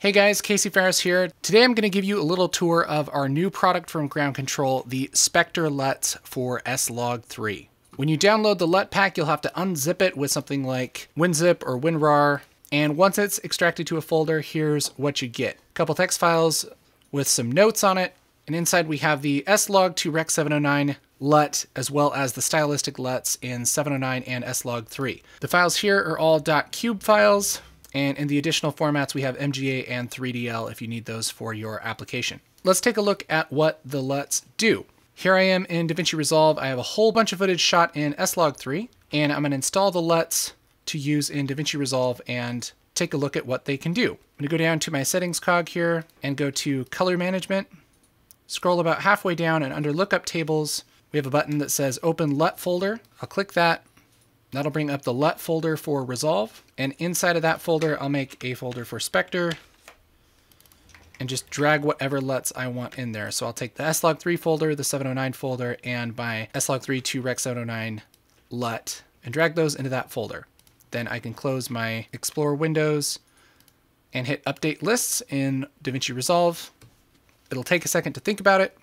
Hey guys, Casey Ferris here. Today I'm going to give you a little tour of our new product from Ground Control, the Spectre LUTs for S-Log3. When you download the LUT pack, you'll have to unzip it with something like WinZip or WinRAR, and once it's extracted to a folder, here's what you get. A couple text files with some notes on it, and inside we have the S-Log2 Rec 709 LUT, as well as the stylistic LUTs in 709 and S-Log3. The files here are all .cube files, and in the additional formats, we have MGA and 3DL if you need those for your application. Let's take a look at what the LUTs do. Here I am in DaVinci Resolve. I have a whole bunch of footage shot in S-Log3, and I'm going to install the LUTs to use in DaVinci Resolve and take a look at what they can do. I'm going to go down to my settings cog here and go to color management, scroll about halfway down, and under lookup tables, we have a button that says open LUT folder. I'll click that. That'll bring up the LUT folder for Resolve, and inside of that folder, I'll make a folder for Spectre and just drag whatever LUTs I want in there. So I'll take the S-Log3 folder, the 709 folder, and my S-Log3 Rec 709 LUT and drag those into that folder. Then I can close my Explorer windows and hit Update Lists in DaVinci Resolve. It'll take a second to think about it.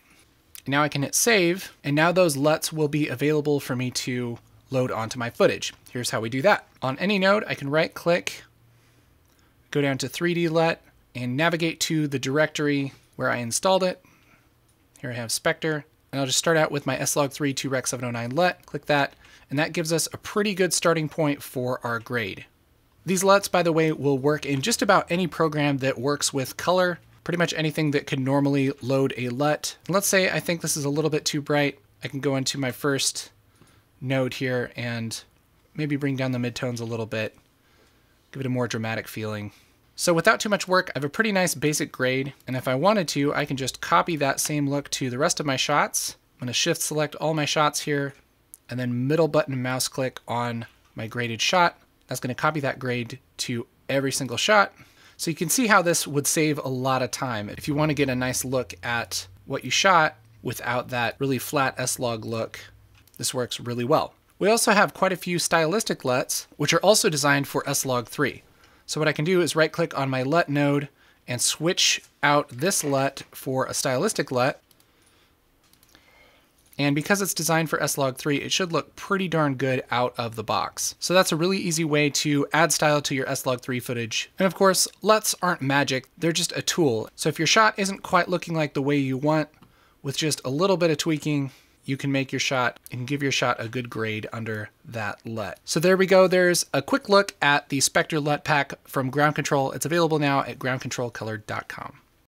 Now I can hit Save, and now those LUTs will be available for me to load onto my footage. Here's how we do that. On any node, I can right click, go down to 3D LUT, and navigate to the directory where I installed it. Here I have Spectre, and I'll just start out with my S-Log3 Rec 709 LUT, click that, and that gives us a pretty good starting point for our grade. These LUTs, by the way, will work in just about any program that works with color, pretty much anything that could normally load a LUT. And let's say I think this is a little bit too bright. I can go into my first node here and maybe bring down the midtones a little bit, give it a more dramatic feeling. So without too much work, I have a pretty nice basic grade, and if I wanted to, I can just copy that same look to the rest of my shots. I'm going to shift select all my shots here, and then middle button mouse click on my graded shot. That's going to copy that grade to every single shot. So you can see how this would save a lot of time if you want to get a nice look at what you shot without that really flat S-Log look. This works really well. We also have quite a few stylistic LUTs, which are also designed for S-Log3. So what I can do is right click on my LUT node and switch out this LUT for a stylistic LUT. And because it's designed for S-Log3, it should look pretty darn good out of the box. So that's a really easy way to add style to your S-Log3 footage. And of course, LUTs aren't magic, they're just a tool. So if your shot isn't quite looking like the way you want, with just a little bit of tweaking, you can make your shot and give your shot a good grade under that LUT. So there we go. There's a quick look at the Spectre LUT pack from Ground Control. It's available now at groundcontrolcolor.com.